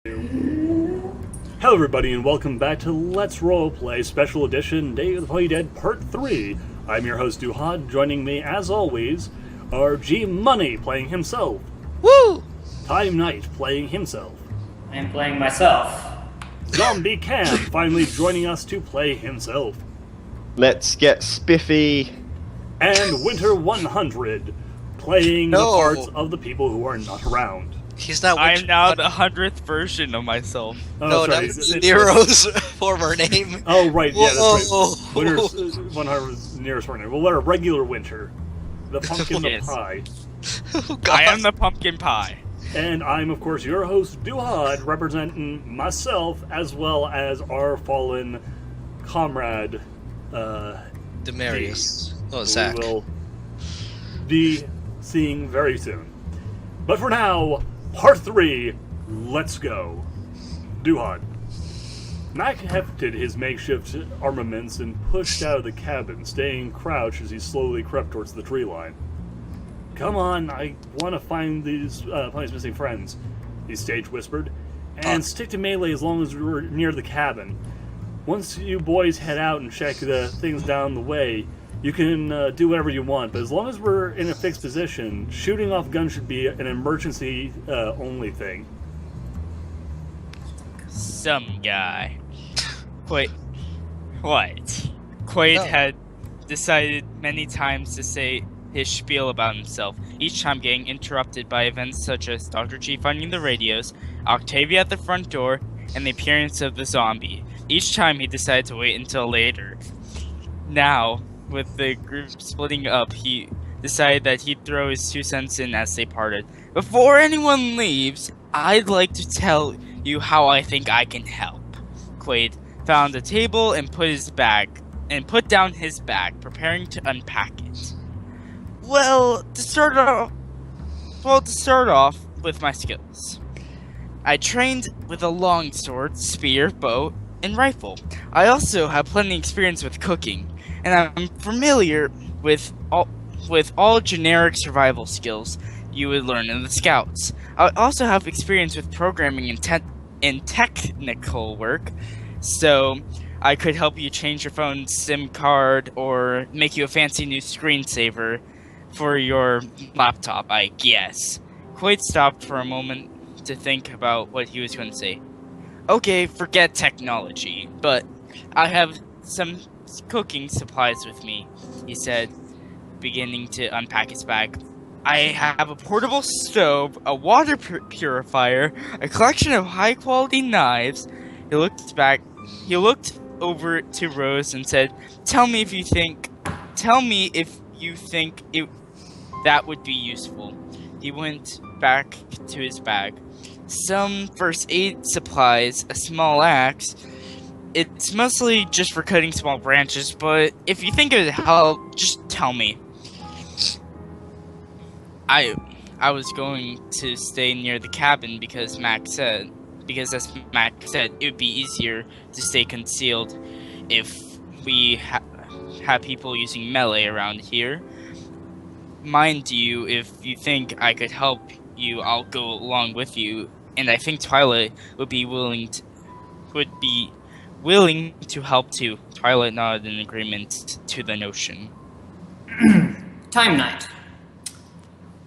Hello everybody and welcome back to Let's Roleplay Special Edition Day of the Play Dead Part 3. I'm your host Duhad. Joining me as always are G Money playing himself. Woo! Time Knight playing himself. I'm playing myself. Zombie Cam finally joining us to play himself. Let's get spiffy. And Winter 100 playing the parts of the people who are not around. He's not. I'm now the 100th version of myself. Oh, No, sorry. that's Nero's former name. Oh, right, yeah, that's Whoa. right. Winter's 100's nearest partner. Well, what a regular Winter. The pumpkin Yes. pie. Oh, I am God. the pumpkin pie. And I'm, of course, your host, Duhad, representing myself as well as our fallen comrade, Demarius. Oh, who Zach. we will be seeing very soon. But for now, Part 3, let's go. Duhad. Mac hefted his makeshift armaments and pushed out of the cabin, staying crouched as he slowly crept towards the tree line. Come on, I want to find these his missing friends, he stage whispered, and stick to melee as long as we're near the cabin. Once you boys head out and check the things down the way, you can do whatever you want, but as long as we're in a fixed position, shooting off guns should be an emergency only thing. Some guy. Quaid. What? Quaid No. had decided many times to say his spiel about himself, each time getting interrupted by events such as Dr. G finding the radios, Octavia at the front door, and the appearance of the zombie. Each time he decided to wait until later. Now, with the group splitting up, he decided that he'd throw his 2 cents in as they parted. Before anyone leaves, I'd like to tell you how I think I can help. Quaid found a table and put down his bag, preparing to unpack it. To start off with my skills. I trained with a longsword, spear, bow, and rifle. I also have plenty of experience with cooking, and I'm familiar with all generic survival skills you would learn in the Scouts. I also have experience with programming and technical work, so I could help you change your phone's SIM card or make you a fancy new screensaver for your laptop, I guess. Quaid stopped for a moment to think about what he was going to say. Okay, forget technology, but I have some cooking supplies with me, he said, beginning to unpack his bag. I have a portable stove, a water purifier, a collection of high-quality knives. He looked over to Rose and said, Tell me if you think that would be useful. He went back to his bag. Some first aid supplies, a small axe. It's mostly just for cutting small branches, but if you think it would help, just tell me. I was going to stay near the cabin because as Mac said, it would be easier to stay concealed if we have people using melee around here. Mind you, if you think I could help you, I'll go along with you, and I think Twilight would be willing to help too. Twilight nodded in agreement to the notion. Time Knight.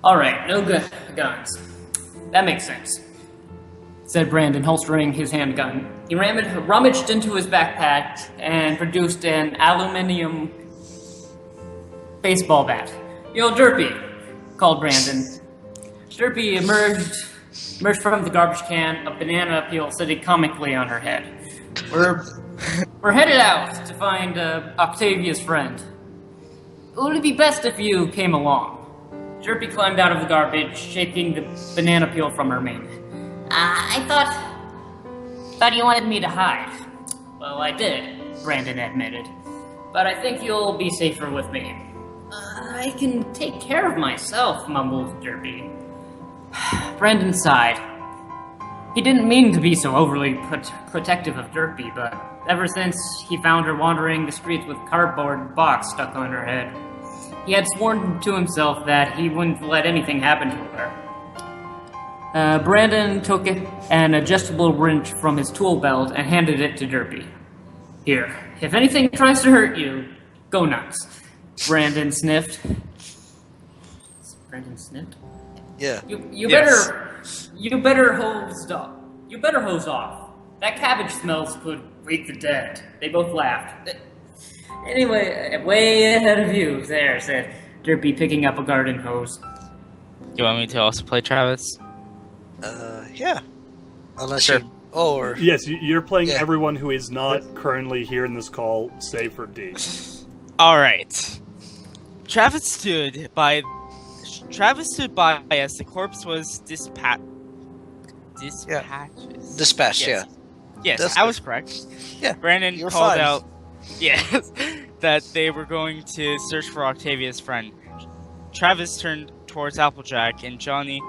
Alright, no good guns. That makes sense, said Brandon, holstering his handgun. He rummaged into his backpack and produced an aluminum baseball bat. Yo, Derpy, called Brandon. Derpy emerged from the garbage can, a banana peel sitting comically on her head. We're headed out to find Octavia's friend. It would be best if you came along. Derpy climbed out of the garbage, shaking the banana peel from her mane. I thought you wanted me to hide. Well, I did, Brandon admitted. But I think you'll be safer with me. I can take care of myself, mumbled Derpy. Brandon sighed. He didn't mean to be so overly protective of Derpy, but ever since he found her wandering the streets with a cardboard box stuck on her head, he had sworn to himself that he wouldn't let anything happen to her. Brandon took an adjustable wrench from his tool belt and handed it to Derpy. Here, if anything tries to hurt you, go nuts. Brandon sniffed. Brandon sniffed? Yeah. You Yes. better hose off. That cabbage smells could wake the dead. They both laughed. Anyway, way ahead of you, there, said Derpy, picking up a garden hose. You want me to also play Travis? Yeah. Unless Sure. you... Oh, or... Yes, you're playing Yeah. everyone who is not currently here in this call, save for D. Alright. Travis stood by as the corpse was dispatched. Dispatched, Yes. Yes, That's I good. was correct. Yeah, Brandon you're called fine. out yes, that they were going to search for Octavia's friend. Travis turned towards Applejack and Johnny,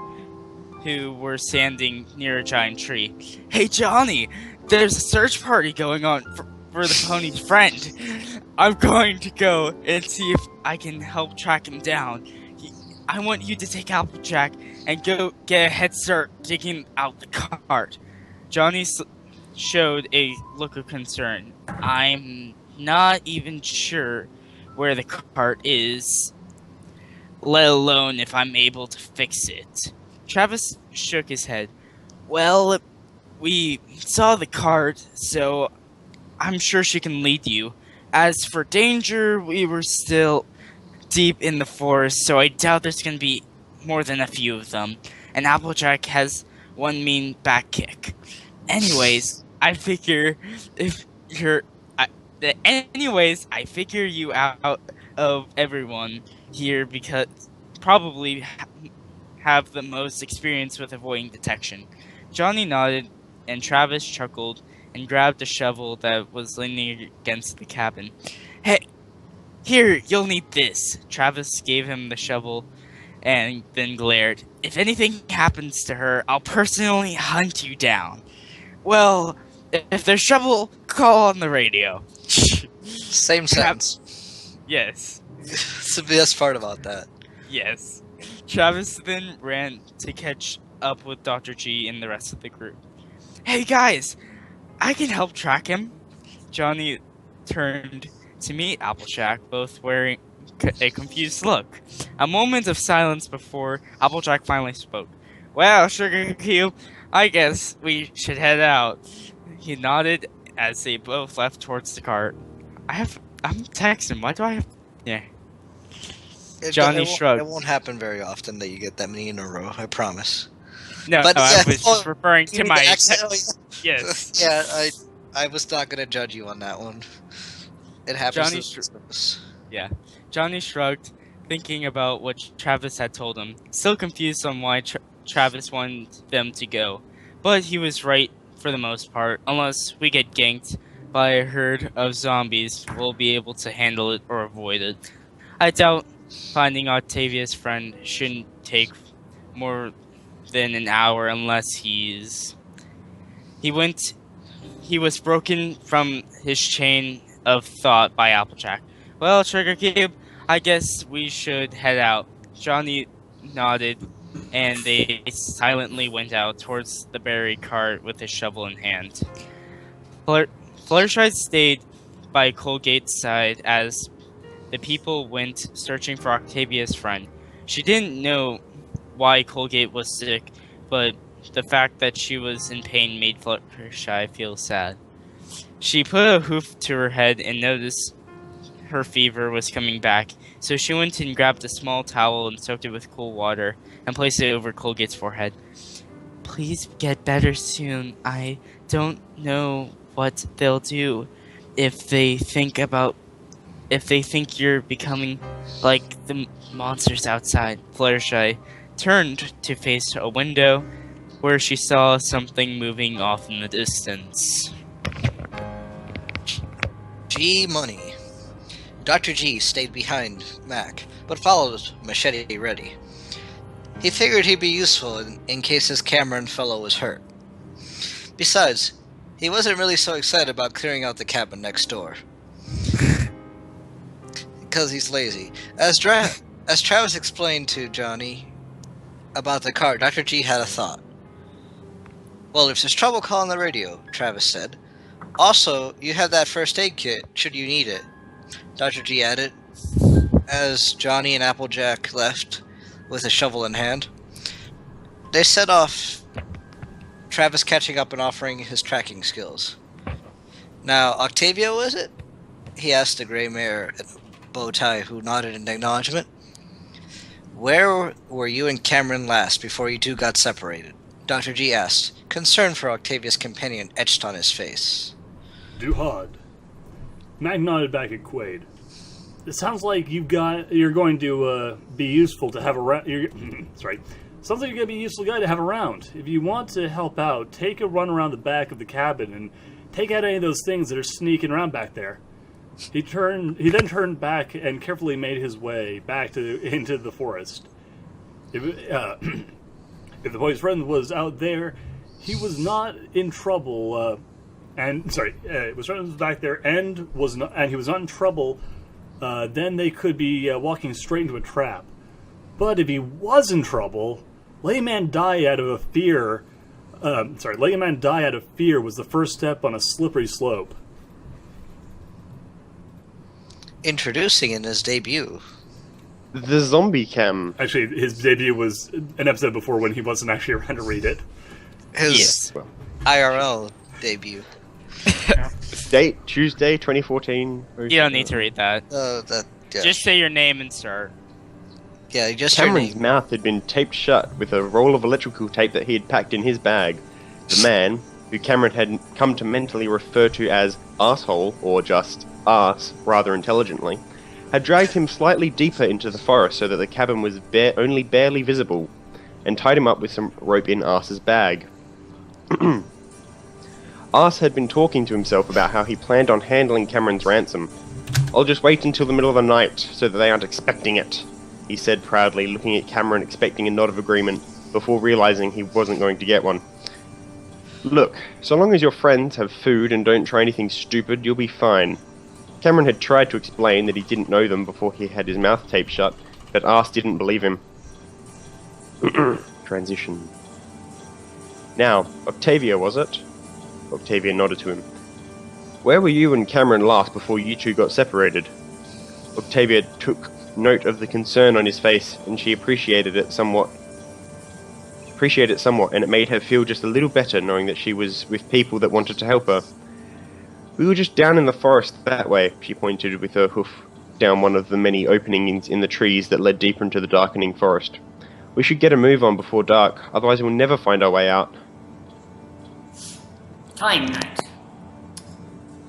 who were standing near a giant tree. Hey Johnny, there's a search party going on for the pony's friend. I'm going to go and see if I can help track him down. I want you to take Applejack and go get a head start digging out the cart. Johnny showed a look of concern. I'm not even sure where the cart is, let alone if I'm able to fix it. Travis shook his head. Well, we saw the cart, so I'm sure she can lead you. As for danger, we were still deep in the forest, so I doubt there's gonna be more than a few of them. And Applejack has one mean back kick. Anyways, I figure you out of everyone here because probably have the most experience with avoiding detection. Johnny nodded, and Travis chuckled and grabbed a shovel that was leaning against the cabin. Hey, here, you'll need this. Travis gave him the shovel and then glared. If anything happens to her, I'll personally hunt you down. Well, if there's trouble, call on the radio. Same sentence. Yes. It's the best part about that. Yes. Travis then ran to catch up with Dr. G and the rest of the group. Hey guys, I can help track him. Johnny turned to meet Applejack, both wearing a confused look. A moment of silence before Applejack finally spoke. Well, Sugar Cube, I guess we should head out. He nodded as they both left towards the cart. I'm texting. Why do I have... Yeah. Johnny shrugged. It won't happen very often that you get that many in a row, I promise. No, But, I yeah, was just referring You to mean my... accidentally- Yes. Yeah, I was not gonna judge you on that one. It happens. Johnny to Yeah. Johnny shrugged, thinking about what Travis had told him, still confused on why Travis wanted them to go. But he was right for the most part. Unless we get ganked by a herd of zombies, we'll be able to handle it or avoid it. I doubt finding Octavia's friend shouldn't take more than an hour unless he was broken from his chain of thought by Applejack. Well, Trigger Cube, I guess we should head out. Johnny nodded, and they silently went out towards the buried cart with his shovel in hand. Fluttershy stayed by Colgate's side as the people went searching for Octavia's friend. She didn't know why Colgate was sick, but the fact that she was in pain made Fluttershy feel sad. She put a hoof to her head and noticed her fever was coming back, so she went and grabbed a small towel and soaked it with cool water and placed it over Colgate's forehead. Please get better soon. I don't know what they'll do if they think you're becoming like the monsters outside. Fluttershy turned to face a window where she saw something moving off in the distance. G Money. Dr. G stayed behind Mac, but followed machete ready. He figured he'd be useful in case his Cameron fellow was hurt. Besides, he wasn't really so excited about clearing out the cabin next door. Because he's lazy. As Travis explained to Johnny about the cart, Dr. G had a thought. Well, if there's trouble, call on the radio, Travis said. Also, you have that first aid kit, should you need it, Dr. G added, as Johnny and Applejack left with a shovel in hand. They set off, Travis catching up and offering his tracking skills. Now, Octavio, was it? He asked the gray mare at bow tie, who nodded in acknowledgement. Where were you and Cameron last before you two got separated? Dr. G asked, concern for Octavia's companion etched on his face. Duhad. Mac nodded back at Quaid. It sounds like you're going to be useful to have around. Sorry. Sounds like you're going to be a useful guy to have around. If you want to help out, take a run around the back of the cabin and take out any of those things that are sneaking around back there. He then turned back and carefully made his way back into the forest. If the boy's friend was out there, he was not in trouble. Was back there and he was not in trouble. Then they could be walking straight into a trap. But if he was in trouble, letting a man die out of fear was the first step on a slippery slope. Introducing in his debut, the zombie cam. Actually, his debut was an episode before when he wasn't actually around to read it. His IRL debut. Date Tuesday 2014. You don't need to read that. Just say your name and start. Yeah, just Cameron's mouth had been taped shut with a roll of electrical tape that he had packed in his bag. The man, who Cameron had come to mentally refer to as asshole, or just arse rather intelligently, had dragged him slightly deeper into the forest so that the cabin was only barely visible, and tied him up with some rope in Arse's bag. Arse had been talking to himself about how he planned on handling Cameron's ransom. "I'll just wait until the middle of the night, so that they aren't expecting it," he said proudly, looking at Cameron expecting a nod of agreement, before realizing he wasn't going to get one. "Look, so long as your friends have food and don't try anything stupid, you'll be fine." Cameron had tried to explain that he didn't know them before he had his mouth taped shut, but Arse didn't believe him. Transition. "Now, Octavia, was it?" Octavia nodded to him. "Where were you and Cameron last before you two got separated?" Octavia took note of the concern on his face, and she appreciated it somewhat, and it made her feel just a little better knowing that she was with people that wanted to help her. "We were just down in the forest that way," she pointed with her hoof down one of the many openings in the trees that led deeper into the darkening forest. "We should get a move on before dark, otherwise we'll never find our way out." Time night.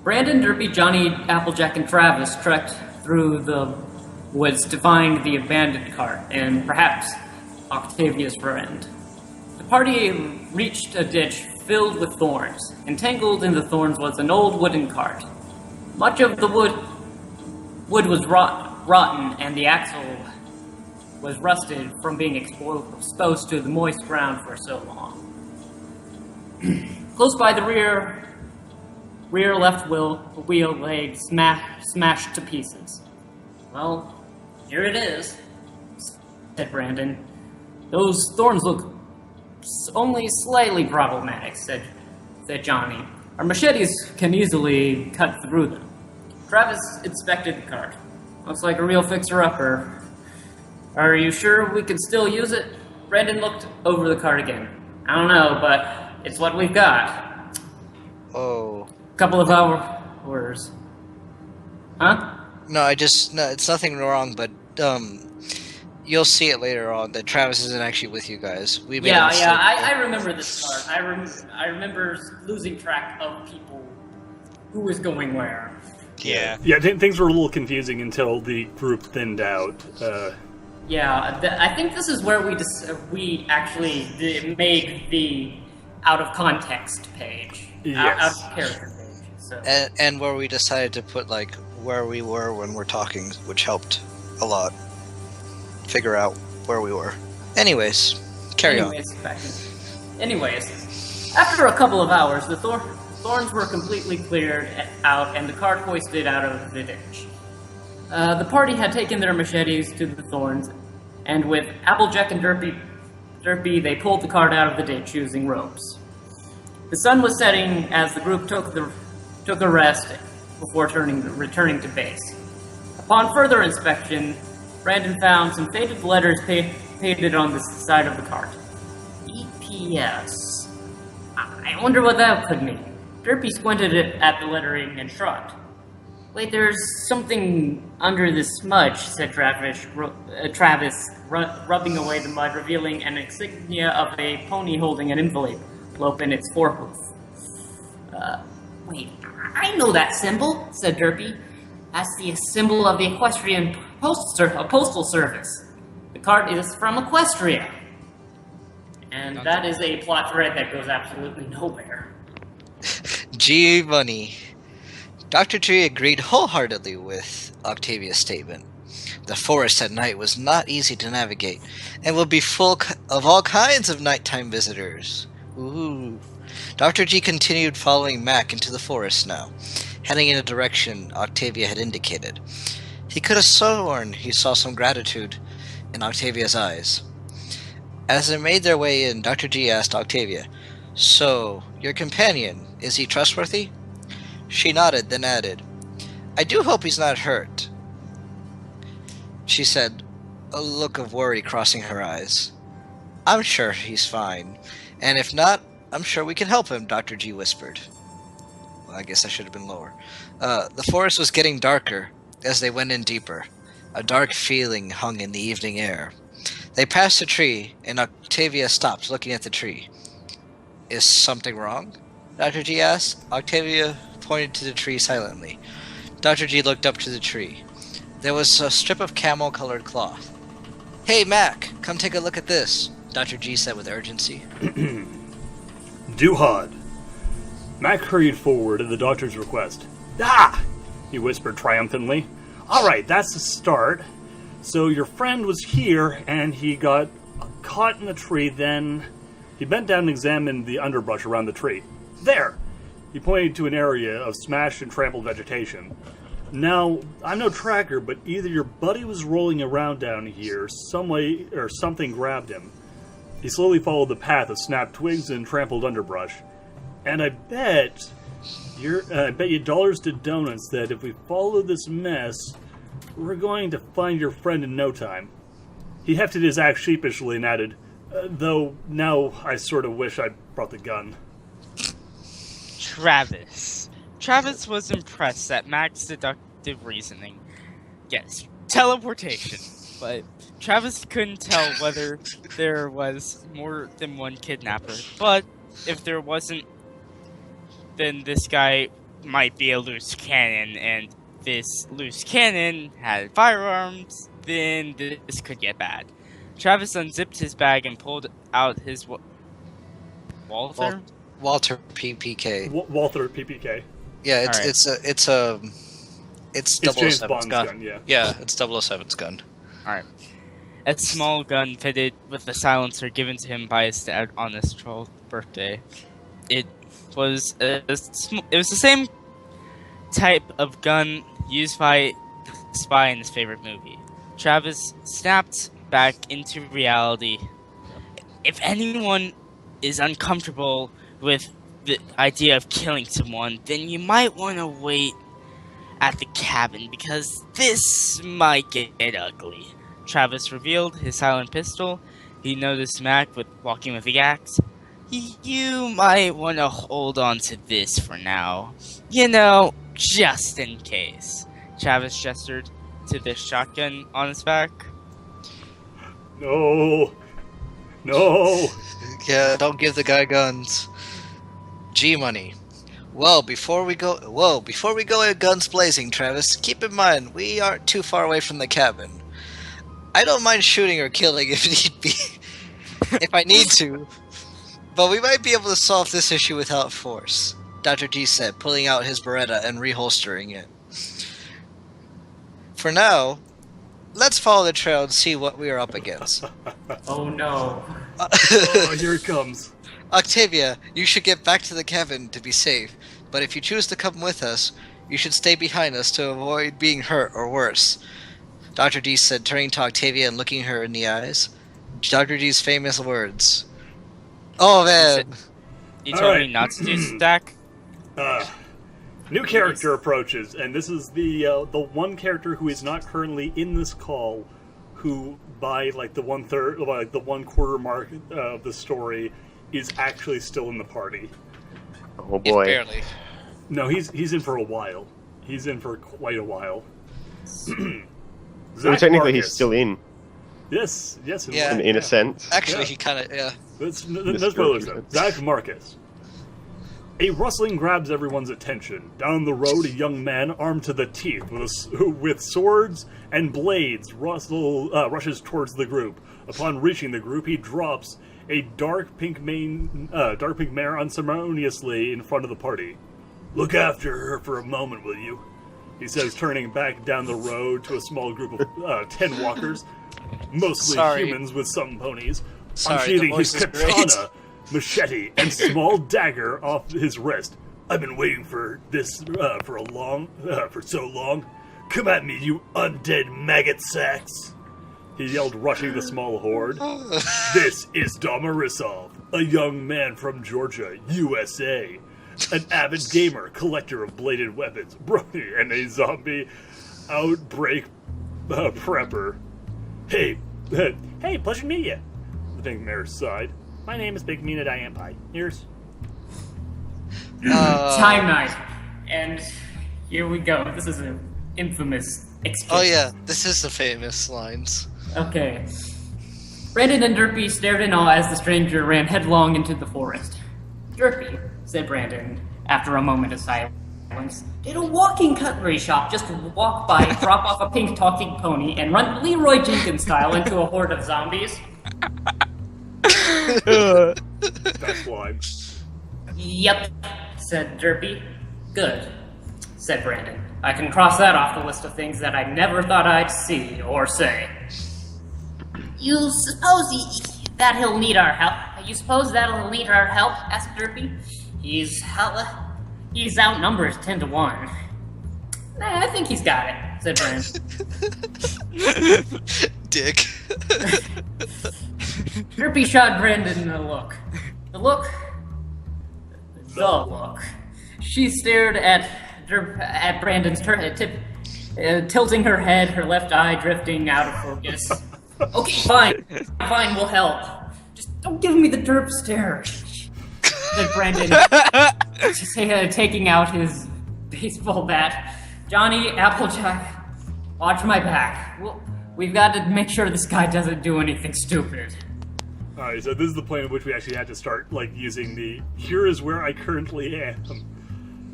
Brandon, Derpy, Johnny, Applejack, and Travis trekked through the woods to find the abandoned cart and perhaps Octavia's friend. The party reached a ditch filled with thorns. Entangled in the thorns was an old wooden cart. Much of the wood was rotten, and the axle was rusted from being exposed to the moist ground for so long. Close by the rear left wheel lay smashed to pieces. "Well, here it is," said Brandon. "Those thorns look only slightly problematic," said Johnny. "Our machetes can easily cut through them." Travis inspected the cart. "Looks like a real fixer-upper. Are you sure we can still use it?" Brandon looked over the cart again. "I don't know, but it's what we've got." Oh. Couple of hours. Huh? No, it's nothing wrong, but, you'll see it later on that Travis isn't actually with you guys. I remember this part. I remember losing track of people who was going where. Yeah. Yeah, things were a little confusing until the group thinned out. I think this is where we actually made the out of context page. Yes. Out of character page. So. And where we decided to put, like, where we were when we're talking, which helped a lot figure out where we were. Anyways, carry on. Anyways, after a couple of hours, the thorns were completely cleared out and the cart hoisted out of the ditch. The party had taken their machetes to the thorns, and with Applejack and Derpy, they pulled the cart out of the ditch using ropes. The sun was setting as the group took a rest before returning to base. Upon further inspection, Brandon found some faded letters painted on the side of the cart. EPS. I wonder what that could mean. Derpy squinted at the lettering and shrugged. Wait, there's something under this smudge, said Travis, rubbing away the mud, revealing an insignia of a pony holding an envelope in its forehoof. Wait, I know that symbol, said Derpy. That's the symbol of the Equestrian Postal Service. The cart is from Equestria. And that is a plot thread that goes absolutely nowhere. G Money. Dr. G agreed wholeheartedly with Octavia's statement. The forest at night was not easy to navigate, and would be full of all kinds of nighttime visitors. Ooh. Dr. G continued following Mac into the forest now, heading in a direction Octavia had indicated. He could have sworn he saw some gratitude in Octavia's eyes. As they made their way in, Dr. G asked Octavia, "So, your companion, is he trustworthy?" She nodded, then added, "I do hope he's not hurt," she said, a look of worry crossing her eyes. "I'm sure he's fine, and if not, I'm sure we can help him," Dr. G whispered. Well, I guess I should have been lower. The forest was getting darker as they went in deeper. A dark feeling hung in the evening air. They passed a tree, and Octavia stopped, looking at the tree. "Is something wrong?" Dr. G asked. Octavia pointed to the tree silently. Dr. G looked up to the tree. There was a strip of camel-colored cloth. "Hey, Mac, come take a look at this," Dr. G said with urgency. Duhad. Mac hurried forward at the doctor's request. "Ah!" he whispered triumphantly. "Alright, that's the start. So your friend was here, and he got caught in the tree, then..." He bent down and examined the underbrush around the tree. "There!" He pointed to an area of smashed and trampled vegetation. "Now, I'm no tracker, but either your buddy was rolling around down here, some way, or something grabbed him." He slowly followed the path of snapped twigs and trampled underbrush. "And I bet you dollars to donuts that if we follow this mess, we're going to find your friend in no time." He hefted his axe sheepishly and added, "Though now I sort of wish I brought the gun." Travis. Travis was impressed at Mac's deductive reasoning. Yes, teleportation. But Travis couldn't tell whether there was more than one kidnapper. But if there wasn't, then this guy might be a loose cannon, and this loose cannon had firearms, then this could get bad. Travis unzipped his bag and pulled out his Walther? Walter PPK. Walther PPK. Yeah, Alright. it's James 007's Bond's gun. gun, yeah. Yeah, it's 007's gun. Alright. A small gun fitted with a silencer given to him by his dad on his 12th birthday. It was the same type of gun used by the spy in his favorite movie. Travis snapped back into reality. If anyone is uncomfortable with the idea of killing someone, then you might want to wait at the cabin, because this might get ugly. Travis revealed his silent pistol. He noticed Mac walking with the axe. You might want to hold on to this for now. You know, just in case. Travis gestured to the shotgun on his back. No. No. Yeah, don't give the guy guns. G-Money. Before we go guns blazing, Travis, keep in mind, we aren't too far away from the cabin. I don't mind shooting or killing if need be. If I need to. But we might be able to solve this issue without force, Dr. G said, pulling out his Beretta and reholstering it. For now, let's follow the trail and see what we are up against. Oh no. Oh, here it comes. Octavia, you should get back to the cabin to be safe, but if you choose to come with us, you should stay behind us to avoid being hurt or worse, Dr. D said, turning to Octavia and looking her in the eyes. Dr. D's famous words. Oh man! You All told right. me not to do stack. New character approaches, and this is the one character who is not currently in this call, who by like the 1/3, like the 1/4 mark of the story, is actually still in the party. Oh If boy. barely. No, he's in for a while. He's in for quite a while. Well, Zach technically, he's Marcus. still in, Yes. Yeah. in a sense. Actually, Yeah. he kind of, yeah. Let's spoilers though. Zach Marcus. A rustling grabs everyone's attention. Down the road, a young man armed to the teeth with swords and blades rushes towards the group. Upon reaching the group, he drops a dark pink mare unceremoniously in front of the party. "Look after her for a moment, will you?" he says, turning back down the road to a small group of 10 walkers, mostly Sorry. humans with some ponies, Sorry, the unsheathing his voice is great. katana, machete, and small dagger off his wrist. "I've been waiting for this for so long. Come at me, you undead maggot sacks!" he yelled, rushing the small horde. "This is Domarisov, a young man from Georgia, USA. An avid gamer, collector of bladed weapons, brony, and a zombie outbreak prepper. Hey, pleasure to meet you." The pink mare sighed. "My name is Big Mina Diane Pie. Yours?" Time night. And here we go. This is an infamous exchange. Oh yeah, this is the famous lines. Okay. Brandon and Derpy stared in awe as the stranger ran headlong into the forest. "Derpy," said Brandon, after a moment of silence, "did a walking cutlery shop just walk by, drop off a pink talking pony, and run Leroy Jenkins style into a horde of zombies?" Best line. "Yep," said Derpy. "Good," said Brandon. "I can cross that off the list of things that I never thought I'd see or say." "You suppose that he'll need our help? You suppose that'll need our help?" asked Derpy. He's outnumbered 10 to 1. "Nah, I think he's got it," said Brandon. Dick. Derpy shot Brandon a look. The look. She stared at Brandon's tilting her head, her left eye drifting out of focus. "Okay, fine, we'll help. Just don't give me the derp stare," said Brandon, taking out his baseball bat. "Johnny, Applejack, watch my back. We've got to make sure this guy doesn't do anything stupid." Alright, so this is the point in which we actually had to start, like, using the "here is where I currently am"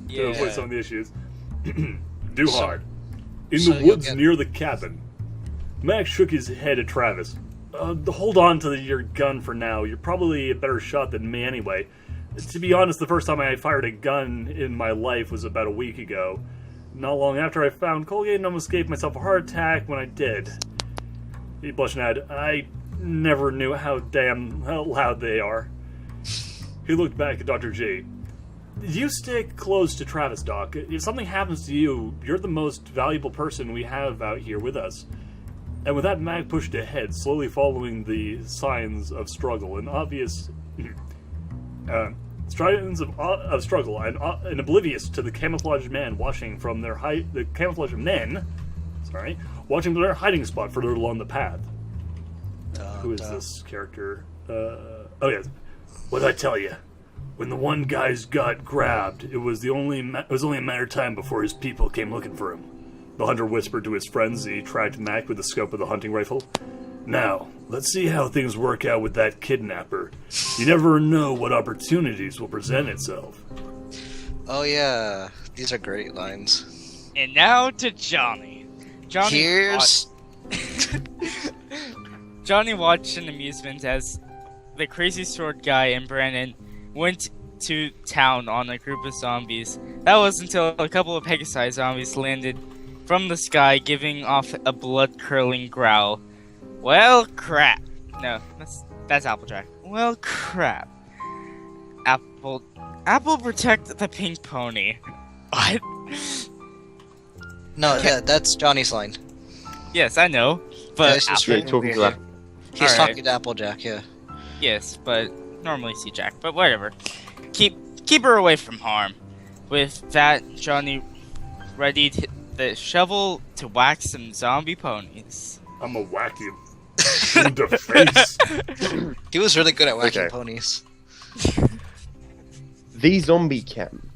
to avoid some of the issues. Duhad. In so the you'll woods get- near the cabin. Max shook his head at Travis. Hold on to your gun for now. You're probably a better shot than me anyway. To be honest, the first time I fired a gun in my life was about a week ago. Not long after I found Colgate and almost gave myself a heart attack when I did." He blushed and added, "I never knew how loud they are." He looked back at Dr. G. "You stick close to Travis, Doc. If something happens to you, you're the most valuable person we have out here with us." And with that, Mag pushed ahead, slowly following the signs of struggle and obvious signs of struggle, and oblivious to the camouflaged men watching from their watching their hiding spot further along the path. Who is this character? Oh yes. "What'd I tell you? When the one guy's got grabbed, it was only a matter of time before his people came looking for him," the hunter whispered to his friends as he tracked Mac with the scope of the hunting rifle. "Now, let's see how things work out with that kidnapper. You never know what opportunities will present itself." Oh yeah, these are great lines. And now to Johnny. Johnny watched in amusement as the crazy sword guy and Brandon went to town on a group of zombies. That was until a couple of Pegasi zombies landed from the sky, giving off a blood-curdling growl. "Well, crap." No, that's Applejack. "Well, crap. Apple protect the pink pony." What? No, yeah, that's Johnny's line. Yes, I know, Yeah, but it's just Yeah, right. talking to that. He's Alright. talking to Applejack, yeah. yes, but normally see Jack. But whatever. Keep keep her away from harm. With that, Johnny readied the shovel to whack some zombie ponies. I'm a whack you in the face. He was really good at whacking Okay. ponies. The zombie camp.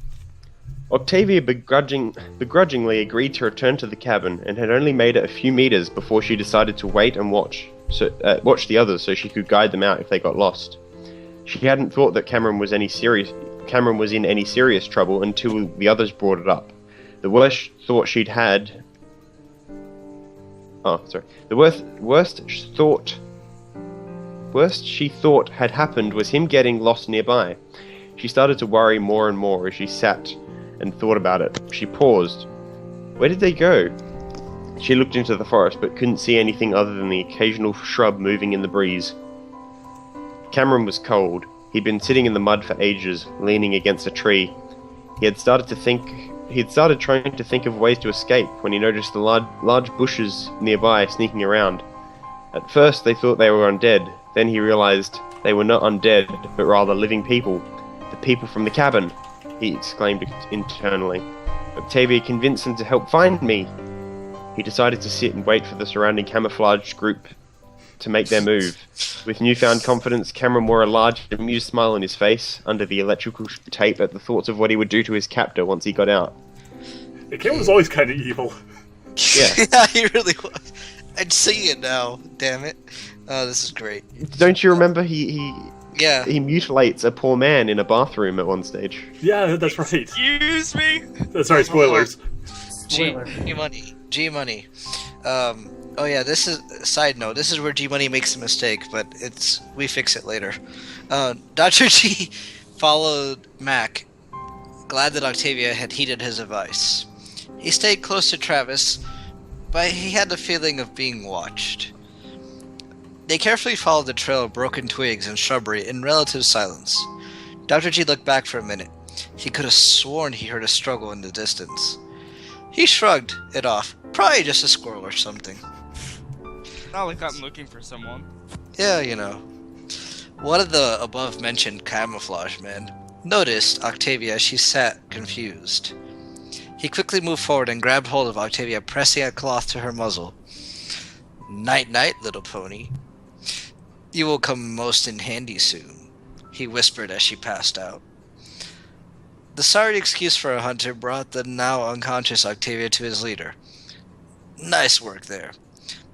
Octavia begrudgingly agreed to return to the cabin and had only made it a few meters before she decided to wait and watch the others so she could guide them out if they got lost. She hadn't thought that Cameron was in any serious trouble until the others brought it up. The worst thought she'd had. Oh, sorry. The worst she thought had happened was him getting lost nearby. She started to worry more and more as she sat and thought about it. She paused. Where did they go? She looked into the forest but couldn't see anything other than the occasional shrub moving in the breeze. Cameron was cold. He'd been sitting in the mud for ages, leaning against a tree. He had started trying to think of ways to escape when he noticed the large bushes nearby sneaking around. At first they thought they were undead, then he realized they were not undead, but rather living people. The people from the cabin, he exclaimed internally. Octavia convinced him to help find me. He decided to sit and wait for the surrounding camouflaged group to make their move. With newfound confidence, Cameron wore a large, amused smile on his face under the electrical tape at the thoughts of what he would do to his captor once he got out. Cameron was always kind of evil. Yeah. Yeah, he really was. I'd see it now. Damn it. Oh, this is great. Don't you remember he Yeah. mutilates a poor man in a bathroom at one stage? Yeah, that's right. Excuse me? Sorry, spoilers. G-Money. G-Money. Oh yeah, this is, side note, this is where G-Money makes a mistake, but we fix it later. Dr. G followed Mac, glad that Octavia had heeded his advice. He stayed close to Travis, but he had the feeling of being watched. They carefully followed the trail of broken twigs and shrubbery in relative silence. Dr. G looked back for a minute. He could have sworn he heard a struggle in the distance. He shrugged it off. Probably just a squirrel or something. Not like I'm looking for someone. Yeah, you know. One of the above-mentioned camouflage men noticed Octavia as she sat confused. He quickly moved forward and grabbed hold of Octavia, pressing a cloth to her muzzle. Night-night, little pony. You will come most in handy soon, he whispered as she passed out. The sorry excuse for a hunter brought the now unconscious Octavia to his leader. Nice work there.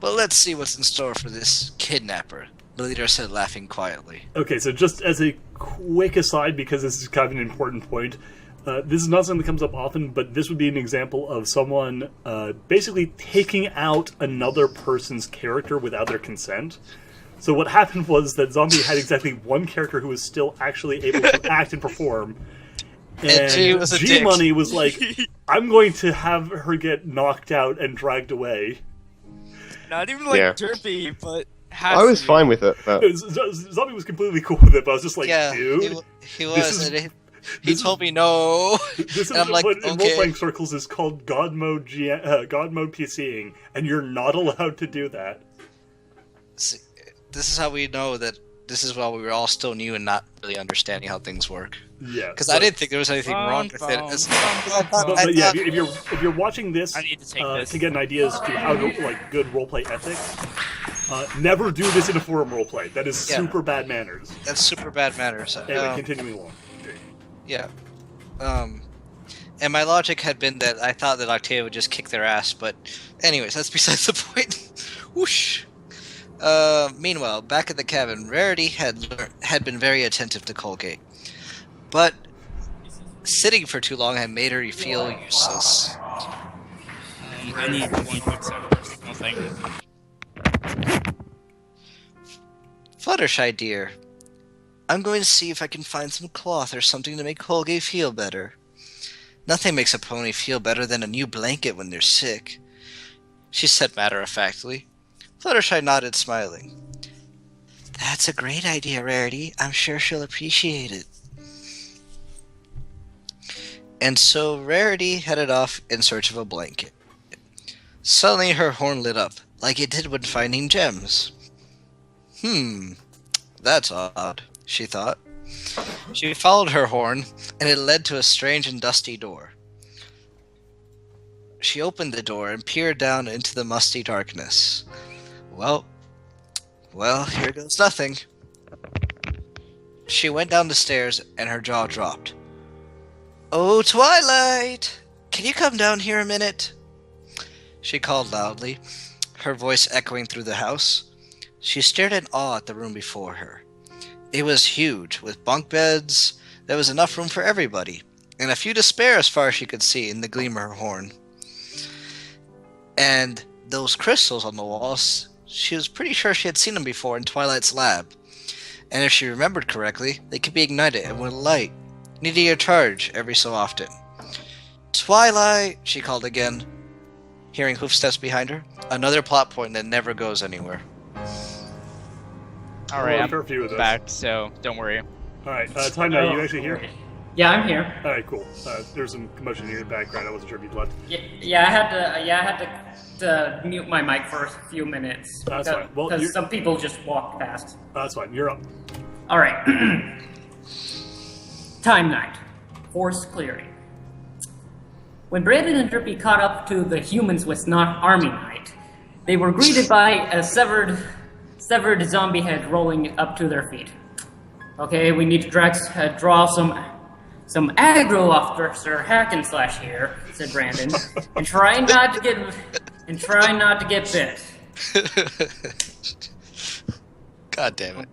But let's see what's in store for this kidnapper, the leader said, laughing quietly. Okay, so just as a quick aside, because this is kind of an important point, this is not something that comes up often, but this would be an example of someone basically taking out another person's character without their consent. So what happened was that Zombie had exactly one character who was still actually able to act and perform. And G was a dick. G-Money was like, I'm going to have her get knocked out and dragged away. Not even like Yeah. derpy, but I was fine with it, but Zombie was completely cool with it, but I was just like, Yeah, dude, he this was. is- And he told me no. this is And I'm like, what in okay. role-playing circles is called God mode PCing, and you're not allowed to do that. See, this is how we know that this is while we were all still new and not really understanding how things work. Yeah, Because I didn't think there was anything wrong with it. But yeah, if you're watching this, I need to take this. to get an idea as to how to like good roleplay ethics, never do this in a forum roleplay. That is Yeah. super bad manners. That's super bad manners. Anyway, continuing along. Yeah. And my logic had been that I thought that Octavia would just kick their ass, but anyways, that's besides the point. Whoosh. Meanwhile, back at the cabin, Rarity had been very attentive to Colgate. But sitting for too long had made her feel useless. I need one quick second. No thank you. Fluttershy, dear. I'm going to see if I can find some cloth or something to make Colgate feel better. Nothing makes a pony feel better than a new blanket when they're sick, she said matter-of-factly. Fluttershy nodded, smiling. That's a great idea, Rarity. I'm sure she'll appreciate it. And so Rarity headed off in search of a blanket. Suddenly her horn lit up, like it did when finding gems. That's odd, she thought. She followed her horn, and it led to a strange and dusty door. She opened the door and peered down into the musty darkness. Well, here goes nothing. She went down the stairs, and her jaw dropped. "Oh, Twilight! Can you come down here a minute?" She called loudly, her voice echoing through the house. She stared in awe at the room before her. It was huge, with bunk beds. There was enough room for everybody, and a few to spare as far as she could see in the gleam of her horn. And those crystals on the walls, she was pretty sure she had seen them before in Twilight's lab. And if she remembered correctly, they could be ignited and would light, needing a charge every so often. "Twilight!" she called again, hearing hoofsteps behind her. Another plot point that never goes anywhere. Alright, for a few of I'm those. back, so don't worry. Alright, Time Now, you actually here? Yeah, I'm here. Alright, cool. There's some commotion in your background. I wasn't sure if you'd left. Yeah, I had to mute my mic for a few minutes. That's fine. Well, because you're- some people just walked past. That's fine. You're up. All right. Time night. Forest clearing. When Brandon and Drippy caught up to the humans with not Army Night, they were greeted by a severed zombie head rolling up to their feet. Okay, we need to draw some aggro officer hack and slash here, said Brandon, and try not to get bit. God damn it.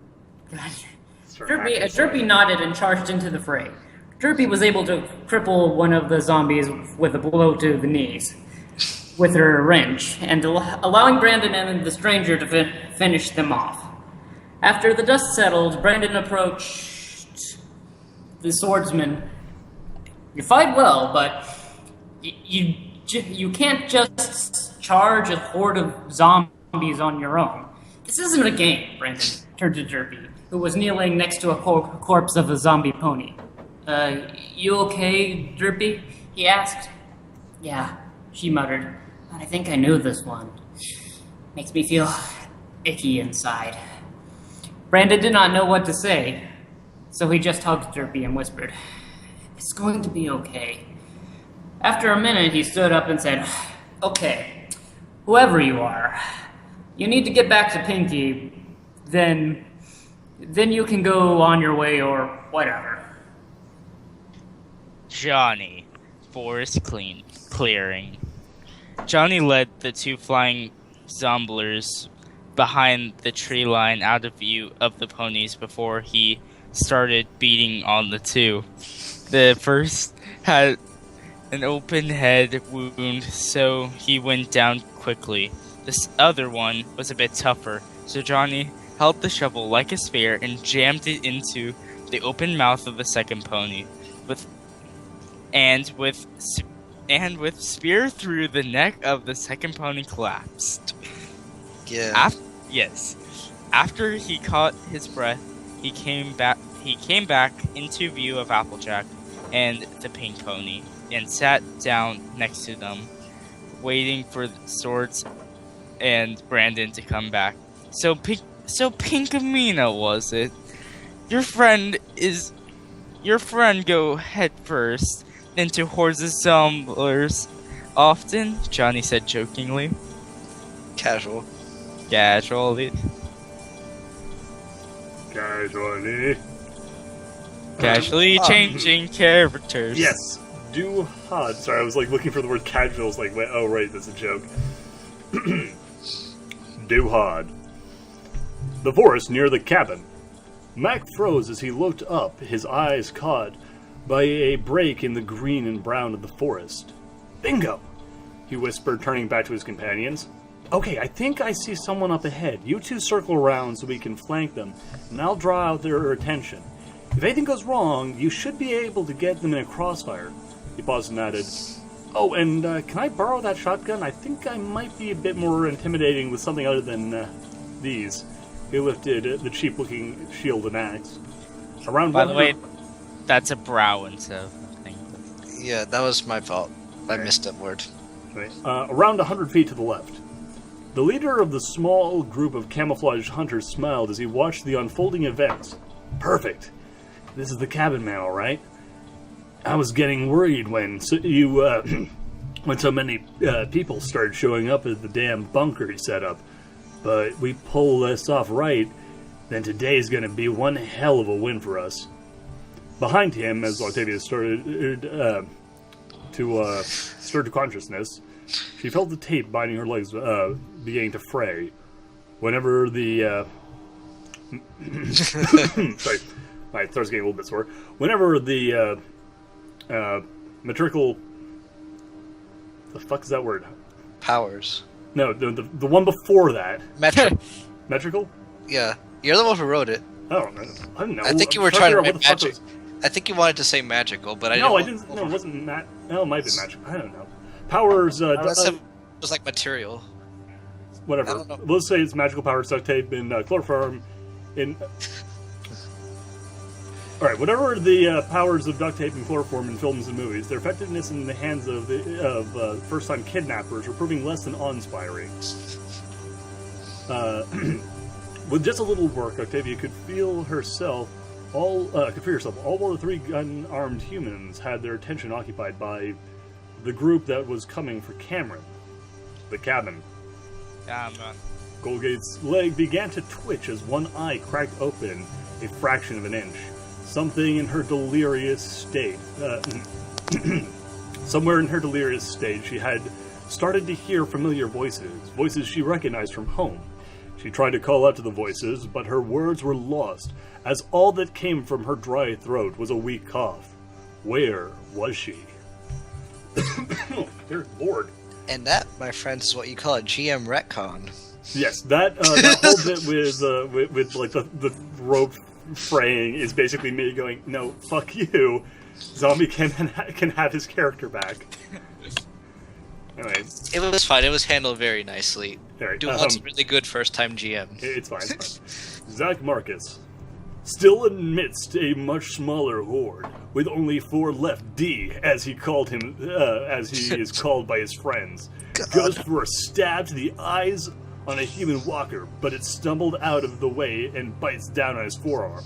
Drippy nodded and charged into the fray. Drippy was able to cripple one of the zombies with a blow to the knees with her wrench, and allowing Brandon and the stranger to finish them off. After the dust settled, Brandon approached the swordsman. "You fight well, but you can't just charge a horde of zombies on your own. This isn't a game," Brandon turned to Drippy, who was kneeling next to a corpse of a zombie pony. You okay, Drippy?" he asked. "Yeah," she muttered, "but I think I knew this one. Makes me feel icky inside." Brandon did not know what to say, so he just hugged Drippy and whispered, "It's going to be okay." After a minute, he stood up and said, "Okay, whoever you are, you need to get back to Pinky, then you can go on your way or whatever." Johnny, forest clearing. Johnny led the two flying zomblers behind the tree line out of view of the ponies before he started beating on the two. The first had an open head wound, so he went down quickly. This other one was a bit tougher, so Johnny held the shovel like a spear and jammed it into the open mouth of the second pony. With spear through the neck of the second pony collapsed. Yeah. After he caught his breath, he came back into view of Applejack and the pink pony and sat down next to them, waiting for the swords and Brandon to come back. So Pinkamena, was it? Your friend go head first into hordes of zomblers often? Johnny said jokingly. Casually. Casually changing characters. Yes. Duhad. Sorry, I was looking for the word casual. I was like, wait, oh right, that's a joke. Duhad. The forest near the cabin. Mac froze as he looked up, his eyes caught by a break in the green and brown of the forest. Bingo! He whispered, turning back to his companions. Okay, I think I see someone up ahead. You two circle around so we can flank them, and I'll draw out their attention. If anything goes wrong, you should be able to get them in a crossfire. He paused and added, "Oh, and can I borrow that shotgun? I think I might be a bit more intimidating with something other than these." He lifted the cheap-looking shield and axe. By the way, that's a brow instead of a thing. Yeah, that was my fault. I missed that word. Right. Around 100 feet to the left. The leader of the small group of camouflaged hunters smiled as he watched the unfolding events. Perfect. this is the cabin man, all right? I was getting worried when when so many people started showing up at the damn bunker he set up. But we pull this off right, then today's going to be one hell of a win for us. Behind him, as Octavia started to stir to consciousness, she felt the tape binding her legs beginning to fray. Whenever the sorry, my throat's getting a little bit sore. Whenever the matrical, the fuck is that word? Powers. No, the one before that. Metrical? Metrical? Yeah. You're the one who wrote it. Oh, I don't know. I think you were trying to write magic. I think you wanted to say magical, but I didn't. No, I didn't. No, it wasn't no, it might be magic. I don't know. Powers. It was like material. Whatever. I don't know. Let's say it's magical powers, duct tape, and chloroform. All right. Whatever the powers of duct tape and chloroform in films and movies, their effectiveness in the hands of first-time kidnappers are proving less than awe-inspiring. With just a little work, Octavia could feel herself all while the three unarmed humans had their attention occupied by the group that was coming for Cameron, the cabin. Yeah, man. Colgate's leg began to twitch as one eye cracked open a fraction of an inch. Something in her delirious state, somewhere in her delirious state, she had started to hear familiar voices she recognized from home. She tried to call out to the voices, but her words were lost, as all that came from her dry throat was a weak cough. Where was she? Dear Lord. And that, my friends, is what you call a GM retcon. Yes, that whole bit with like the rope fraying is basically me going, no, fuck you. Zombie can have his character back. Anyway, It was fine. It was handled very nicely. Alright, Duhad's really good first-time GM. it's fine. Zach Marcus, still amidst a much smaller horde, with only 4 left. D, as he called him, as he is called by his friends, goes for a stab to the eyes on a human walker, but it stumbled out of the way and bites down on his forearm.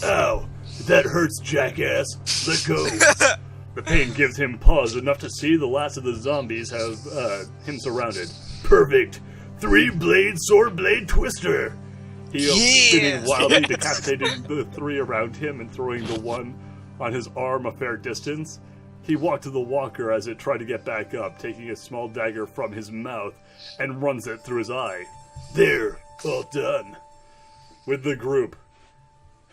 Ow! That hurts, jackass! Let go! The pain gives him pause enough to see the last of the zombies have him surrounded. Perfect! 3-blade sword blade twister! He spinning wildly, decapitating the 3 around him and throwing the one on his arm a fair distance. He walked to the walker as it tried to get back up, taking a small dagger from his mouth and runs it through his eye. There, all done. With the group.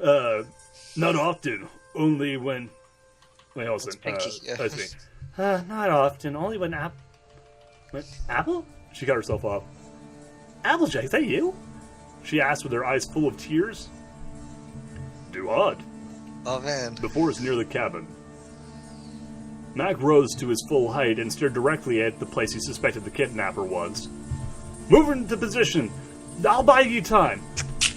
Not often, only when... Wait, hold on. That's me. Not often, only when Apple? She cut herself off. Applejack, is that you? She asked with her eyes full of tears. Duhad. Oh, man. The forest near the cabin. Mac rose to his full height and stared directly at the place he suspected the kidnapper was. Move into position! I'll buy you time!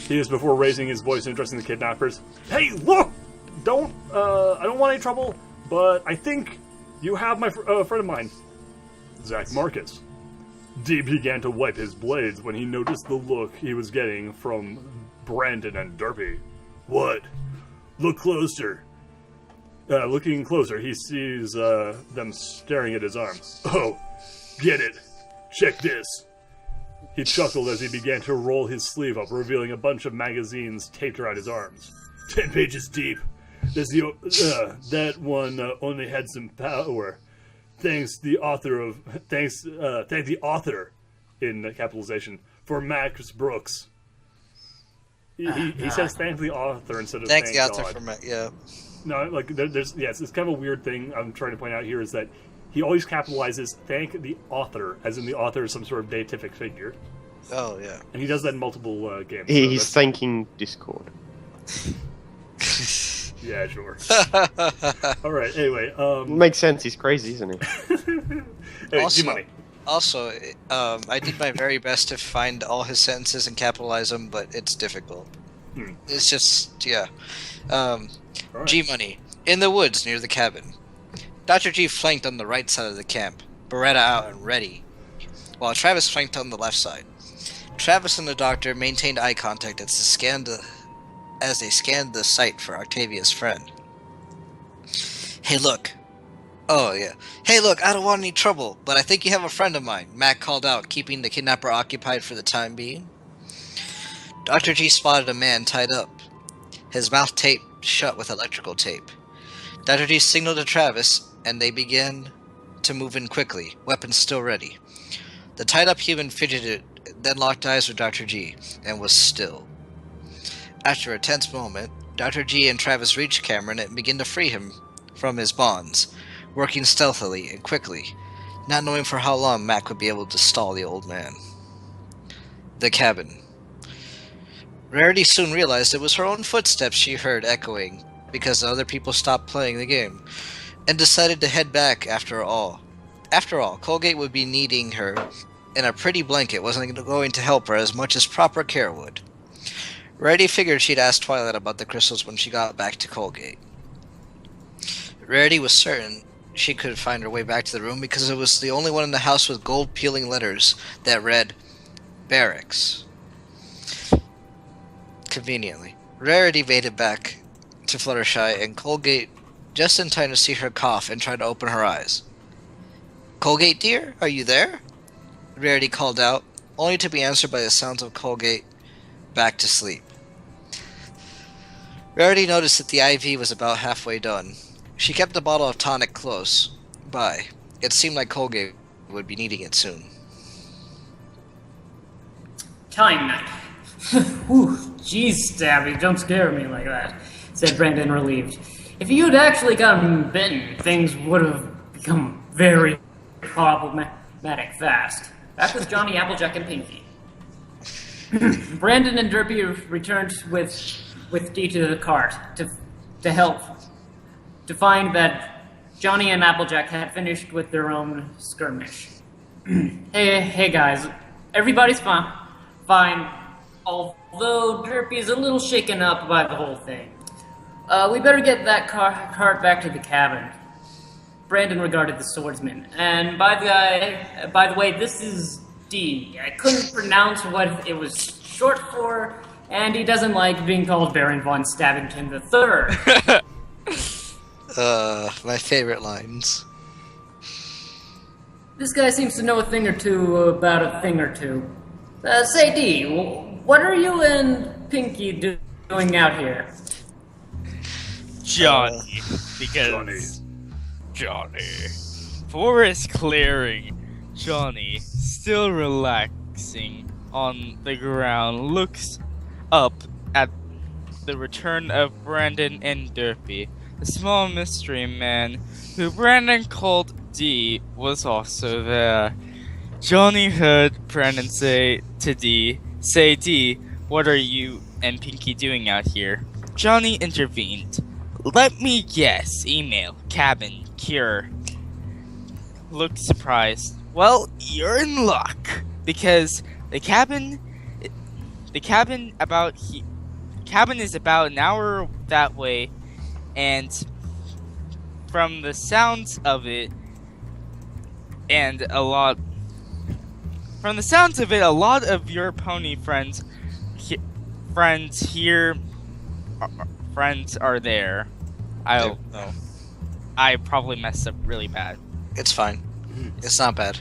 He is before raising his voice and addressing the kidnappers. Hey, look! I don't want any trouble, but I think you have my friend of mine. Zach Marcus. D began to wipe his blades when he noticed the look he was getting from Brandon and Derpy. What? Look closer. Looking closer, he sees them staring at his arm. Oh, get it. Check this. He chuckled as he began to roll his sleeve up, revealing a bunch of magazines taped around his arms. 10 pages deep. That one only had some power. Thank the author, in capitalization, for Max Brooks. He says thank the author instead of thank the author God. for Max, yeah. No, like yes, it's kind of a weird thing I'm trying to point out here is that he always capitalizes thank the author, as in the author is some sort of deific figure. Oh, yeah. And he does that in multiple games. He's thanking Discord. Yeah, sure. Alright, anyway. Makes sense, he's crazy, isn't he? Anyway, G-Money. Also, I did my very best to find all his sentences and capitalize them, but it's difficult. It's just, yeah. Right. G-Money. In the woods near the cabin. Dr. G flanked on the right side of the camp, Beretta out and ready, while Travis flanked on the left side. Travis and the doctor maintained eye contact as they scanned as they scanned the site for Octavia's friend. Hey, look. Oh, yeah. Hey, look, I don't want any trouble, but I think you have a friend of mine, Mac called out, keeping the kidnapper occupied for the time being. Dr. G spotted a man tied up, his mouth taped shut with electrical tape. Dr. G signaled to Travis, and they began to move in quickly, weapons still ready. The tied-up human fidgeted, then locked eyes with Dr. G, and was still. After a tense moment, Dr. G and Travis reached Cameron and began to free him from his bonds, working stealthily and quickly, not knowing for how long Mac would be able to stall the old man. The cabin. Rarity soon realized it was her own footsteps she heard echoing, because the other people stopped playing the game, and decided to head back after all. After all, Colgate would be needing her, and a pretty blanket wasn't going to help her as much as proper care would. Rarity figured she'd ask Twilight about the crystals when she got back to Colgate. Rarity was certain she could find her way back to the room because it was the only one in the house with gold-peeling letters that read, Barracks. Conveniently, Rarity made it back to Fluttershy and Colgate just in time to see her cough and try to open her eyes. Colgate, dear, are you there? Rarity called out, only to be answered by the sounds of Colgate back to sleep. Rarity noticed that the IV was about halfway done. She kept the bottle of tonic close by. It seemed like Colgate would be needing it soon. Time night. Whew, jeez, Stabby, don't scare me like that, said Brandon, relieved. If you had actually gotten bitten, things would have become very problematic fast. Back with Johnny, Applejack, and Pinky. Brandon and Derpy returned with Dee to the cart to help to find that Johnny and Applejack had finished with their own skirmish. Hey guys, everybody's fine, although Derpy's a little shaken up by the whole thing. We better get that cart back to the cabin. Brandon regarded the swordsman. And by the way, this is D. I couldn't pronounce what it was short for, and he doesn't like being called Baron von Stabbington III. My favorite lines. This guy seems to know a thing or two about a thing or two. Say, D, what are you and Pinky doing out here? Johnny, because Johnny. Forest clearing. Johnny, still relaxing on the ground, looks up at the return of Brandon and Derpy. The small mystery man, who Brandon called D, was also there. Johnny heard Brandon say to D, D, what are you and Pinky doing out here? Johnny intervened. Let me guess. Email. Cabin. Cure. Looked surprised. Well, you're in luck. Because the cabin is about an hour that way, and from the sounds of it, a lot of your pony friends are there. I don't know. I probably messed up really bad. It's fine. It's not bad.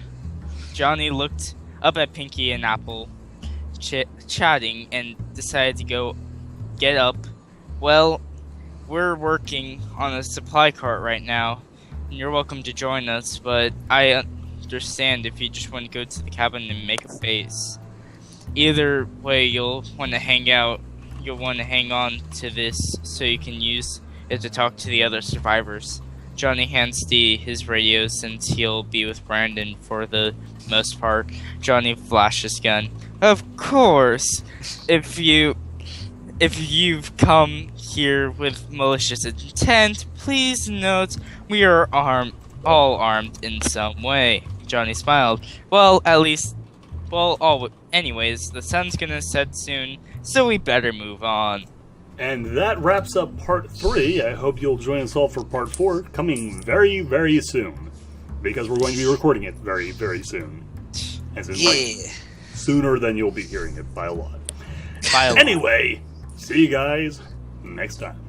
Johnny looked up at Pinky and Apple, chatting, and decided to go get up. Well, we're working on a supply cart right now, and you're welcome to join us, but I understand if you just want to go to the cabin and make a base. Either way, you'll want to hang out. You'll want to hang on to this so you can use it to talk to the other survivors. Johnny hands D his radio since he'll be with Brandon for the most part. Johnny flashes gun. Of course, if you've come here with malicious intent, please note we are all armed in some way. Johnny smiled. Anyways, the sun's gonna set soon, so we better move on. And that wraps up part 3. I hope you'll join us all for part 4, coming very, very soon. Because we're going to be recording it very, very soon. As in, like, sooner than you'll be hearing it by a lot. Anyway, See you guys next time.